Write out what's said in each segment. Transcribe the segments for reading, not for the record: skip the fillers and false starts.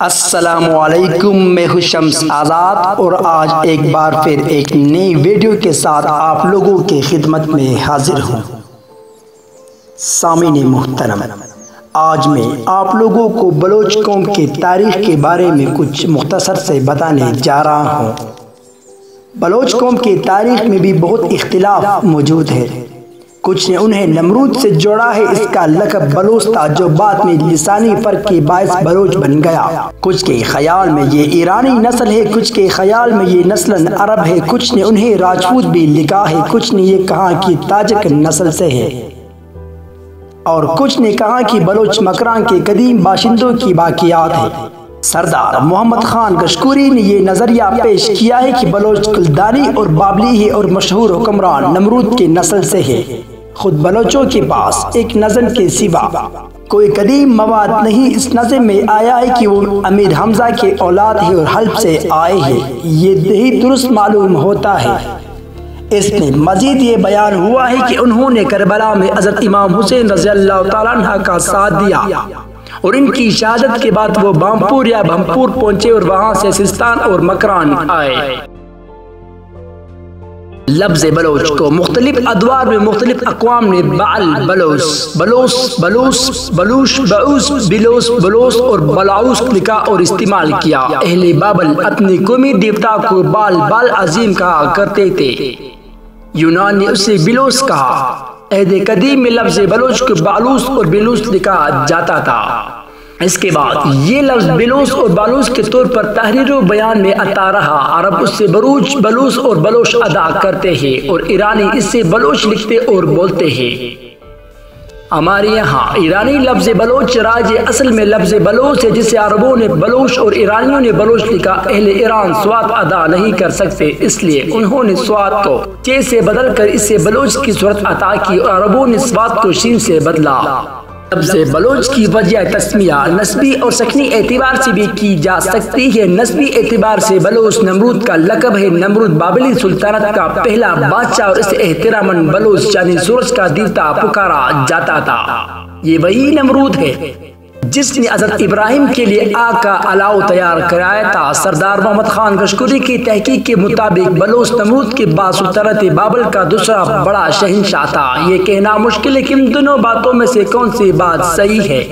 अस्सलामुअलैकुम, मैं हूं शम्स आज़ाद और आज एक बार फिर एक नई वीडियो के साथ आप लोगों की खिदमत में हाजिर हूं। सामीन मुहतरम, आज मैं आप लोगों को बलोच कौम की तारीख़ के बारे में कुछ मुख्तसर से बताने जा रहा हूं। बलोच कौम की तारीख़ में भी बहुत इख्तिलाफ मौजूद है। कुछ ने उन्हें नमरूद से जोड़ा है, इसका लक़ब बलोच था जो बाद में लिसानी फ़र्क के बायस बलोच बन गया। कुछ के ख्याल में ये ईरानी नस्ल है, कुछ के ख्याल में ये नस्लन अरब है, कुछ ने उन्हें राजपूत भी लिखा है, कुछ ने ये कहा कि ताजिक नस्ल से है और कुछ ने कहा कि बलोच मकरान के कदीम बाशिंदों की बाकियात है। सरदार मोहम्मद खान कशकोरी ने यह नजरिया पेश किया है कि बलोच कुलदानी और बाबली है और मशहूर हुक्मरान नमरूद के नस्ल से है। खुद बलोचों के पास एक नज़म के सिवा कोई कदीम मवाद नहीं। इस नज़म में आया है कि वो अमीर हमजा के औलाद है और हल्ब से आए हैं, ये ही दुरुस्त मालूम होता है। इसमें मजीद ये बयान हुआ है कि उन्होंने करबला में हज़रत इमाम हुसैन रज़ियल्लाहु ताला अन्हु का साथ दिया और इनकी शहादत के बाद वो बामपुर या भमपुर पहुंचे और वहां से सिस्तान और मकरान आए। लफ्ज़ बलोच को मुख्तलिफ अदवार में मुख्तलिफ अक़वाम ने बाल बलोस, बलोस, बलूस, बलूश, बऊस, बिलोस, बलोस और बलाउस लिखा और इस्तेमाल किया। अहले बाबल अपने कौमी देवता को बाल बाल अजीम कहा करते थे। यूनान ने उसे बिलोस कहा। अहद कदीम में लफ्ज़ बलोच को बालूस और बिलूस लिखा जाता था। इसके बाद ये लफ्ज़ बिलोस और बालूस के तौर पर तहरीर व बयान में आता रहा। अरब उससे बरूच, बलूस और बलोच अदा करते हैं और ईरानी इससे बलोच लिखते और बोलते हैं। हमारे यहाँ ईरानी लफ्ज़ बलोच राज असल में लफ्ज़ बलोच है, जिसे अरबों ने बलोच और ईरानियों ने बलोच लिखा। अहले ईरान स्वाद अदा नहीं कर सकते, इसलिए उन्होंने स्वाद को चे से बदल कर इससे बलोच की सूरत अता की और अरबों ने स्वाद को शीन से बदला। लफ्ज़ बलोच की वजह तस्मिया नस्बी और सकनी एतबार से भी की जा सकती है। नस्बी एतबार से बलोच नमरूद का लक़ब है। नमरूद बाबली सुल्तानत का पहला बादशाह और इसे एहतरामन बलोच यानी सूरज का देवता पुकारा जाता था। ये वही नमरूद है जिसने हज़रत इब्राहिम के लिए आग का अलाव तैयार कराया था। सरदार मोहम्मद खान कशकोरी की तहकीक के मुताबिक बलोच नमरूद के बाद सुल्तानत बाबल का दूसरा बड़ा शहंशाह था। ये कहना मुश्किल है कि इन दोनों बातों में से कौन सी बात सही है,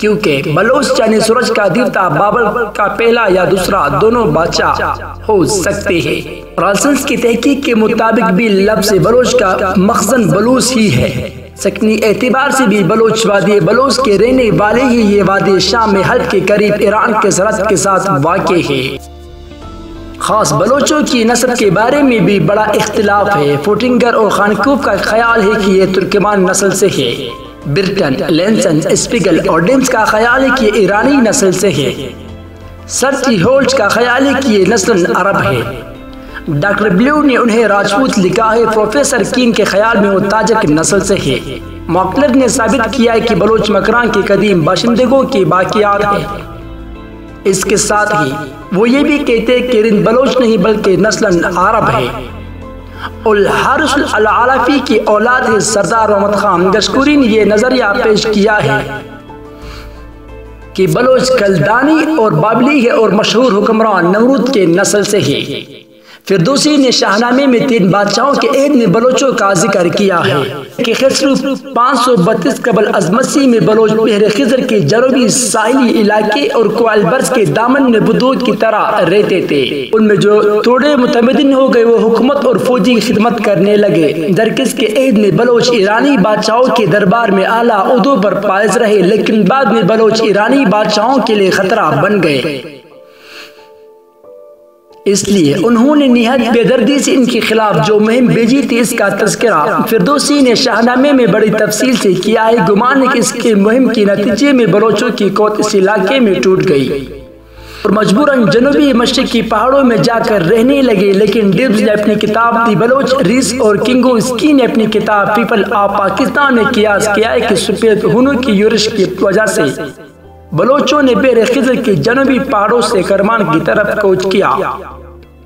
क्योंकि बलोच यानी सूरज का देवता बाबल का पहला या दूसरा दोनों बादशाह हो सकते हैं। फ्रांसिस की तहकीक के मुताबिक भी लफ्ज़ बलोच का मखज़न बलूस ही है। सकनी एतबार से भी बलोच वादी बलोच के रहने वाले ही ये वादी शाम में हल्ब के करीब ईरान के सरहद के साथ वाक़े है। खास बलोचों की नस्ल के बारे में भी बड़ा इख्तिलाफ है। फोटिंगर और खानकूफ का ख्याल है कि ये तुर्कमान नस्ल से है। ब्रिटन, लेंसन, स्पिगल और डेम्स का ख्याल है कि ईरानी नस्ल से है। सर्ची होल्च का ख्याल है कि ये नस्ल अरब है। डॉक्टर ब्लू ने उन्हें राजपूत लिखा है। प्रोफेसर कीन के ख्याल में वो ताजिक नस्ल से है। मॉकलर ने साबित किया है कि बलोच मकरान के कदीम बाशिंदगों की बाकियात है। इसके साथ ही वो ये भी कहते हैं कि रिंद बलोच नहीं बल्कि नस्लन अरब है। उल हारिस अल आलफी की औलाद है। सरदार मोहम्मद खान कशकोरी ने यह नजरिया पेश किया है कि बलोच कलदानी और बाबली है और मशहूर हुक्मरान नमरूद के नस्ल से है। फिरदौसी ने शाहनामे में 3 बादशाहों के अहद में बलोचों का जिक्र किया है कि खसरू 532 कबल अज़ मसीह में बलोच बहर खिज़र के जनूबी साहिली इलाके और क्वालबर्स के दामन में बुदूद की तरह रहते थे। उनमें जो थोड़े मुतमद्दिन हो गए वो हुकूमत और फौजी खिदमत करने लगे। दरकिस के अहद में बलोच ईरानी बादशाहों के दरबार में आला उहदों पर फाइज रहे, लेकिन बाद में बलोच ईरानी बादशाहों के लिए खतरा बन गए। इसलिए उन्होंने निहायत बेदर्दी से इनके खिलाफ जो मुहिम भेजी थी, इसका तज़किरा फिरदौसी ने शाहनामे में बड़ी तफसील से किया है। गुमान है कि इसके मुहिम के नतीजे में बलोचों की कौत इस इलाके में टूट गई और मजबूरन जनूबी मशरिकी पहाड़ों में जाकर रहने लगे। लेकिन डिब्स ने अपनी किताब दी बलोच रीस और किंगो स्की ने अपनी किताब पीपल ऑफ पाकिस्तान में कियास किया है कि सफेद हुनों की यूरिश की वजह से बलोचों ने बहर खिज़र के जनूबी पहाड़ों से करमान की तरफ कूच किया।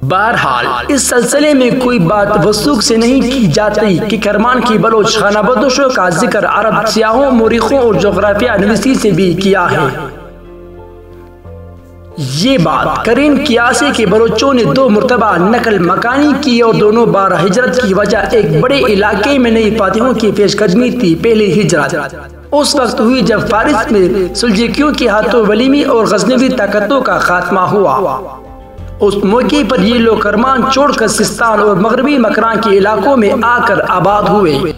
बहरहाल इस सिलसिले में कोई बात वसूख से नहीं की जाती कि करमान की बलोच खानाबदोशों का जिक्र अरब सियाहों, मोरिखों और जोग्राफिया नवीसी से भी किया है। ये बात करीन कियासी के बलोचों ने 2 मरतबा नकल मकानी की और दोनों बार हिजरत की वजह एक बड़े इलाके में नई फातिहों की पेशकदमी थी। पहली हिजरत उस वक्त हुई जब फारिस में सुल्जूकियों के हाथों वलीमी और गजनवी ताकतों का खात्मा हुआ। उस मौके पर ये लोग करमान छोड़कर सिस्तान और मगरबी मकरान के इलाकों में आकर आबाद हुए।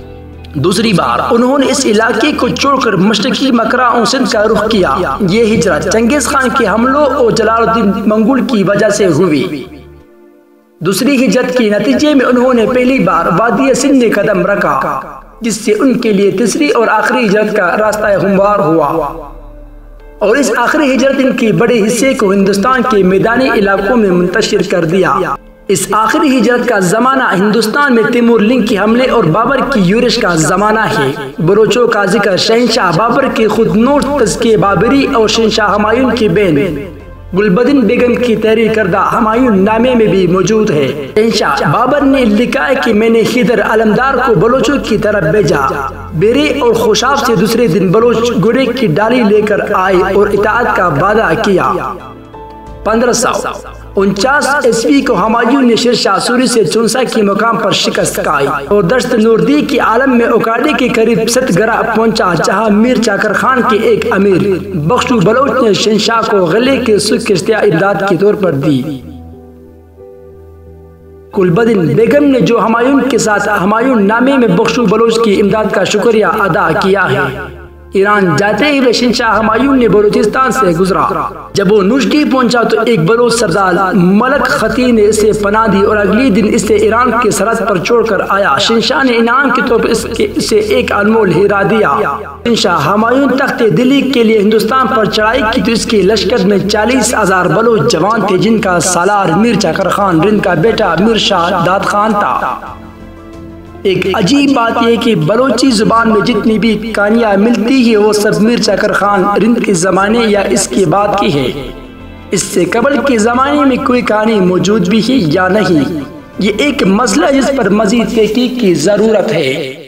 दूसरी बार उन्होंने इस इलाके को छोड़कर मशरकी मकरा और सिंध का रुख किया। ये हिजरत चंगेज खान के हमलों और जलालुद्दीन मंगोल की वजह से हुई। दूसरी हिजरत के नतीजे में उन्होंने पहली बार वादी सिंध में कदम रखा, जिससे उनके लिए तीसरी और आखिरी हिजरत का रास्ता हमवार हुआ। और इस आखिरी हिजरत इनके बड़े हिस्से को हिंदुस्तान के मैदानी इलाकों में मुंतशिर कर दिया। इस आखिरी हिजरत का जमाना हिंदुस्तान में तैमूर लिंग के हमले और बाबर की यूरिश का जमाना है। बलोचों का जिक्र शहनशाह बाबर के खुदनोश तज़किए बाबरी और शहनशाह हुमायूं की बहन गुलबदीन बेगम की तहरीर करदा हुमायूं नामे में भी मौजूद है। शहनशाह बाबर ने लिखा है कि मैंने खिदर अलमदार को बलोचों की तरफ भेजा। बेरे और खुशाब से दूसरे दिन बलोच घोड़े की डाली लेकर आए और इताअत का वादा किया। 1549 ईस्वी को हुमायूं ने शेरशाह सूरी से चुनसा के मुकाम पर शिकस्त खाई और दश्त नूरदी के आलम में उकाड़े के करीब सतगरा पहुंचा, जहां मीर चाकर खान के एक अमीर बख्शू बलोच ने शहनशाह को गले के सुख किश्तिया इमदाद के तौर पर दी। गुलबदीन बेगम ने जो हुमायूं के साथ हुमायूं नामे में बख्शू बलोच की इमदाद का शुक्रिया अदा किया है। ईरान जाते हुए शहनशाह हुमायूं ने बलूचिस्तान से गुजरा। जब वो नुश्की पहुंचा तो एक बलोच सरदार मलक खती ने इसे पनाह दी और अगले दिन इसे ईरान की सरहद पर छोड़कर आया। शहनशाह ने इनाम के तौर पर इसे एक अनमोल हीरा दिया। शहनशाह हुमायूं तख्ते दिल्ली के लिए हिंदुस्तान पर चढ़ाई की तो इसके लश्कर में 40,000 बलोच जवान थे, जिनका सालार मीर चाकर खान रिंद का बेटा मीर शाह दाद खान था। एक अजीब बात यह कि बलोची जुबान में जितनी भी कहानियाँ मिलती है वो सब मीर चाकर खान रिंद के जमाने या इसके बाद की है। इससे कबल के जमाने में कोई कहानी मौजूद भी है या नहीं, ये एक मसला जिस पर मजीद तहकीक की जरूरत है।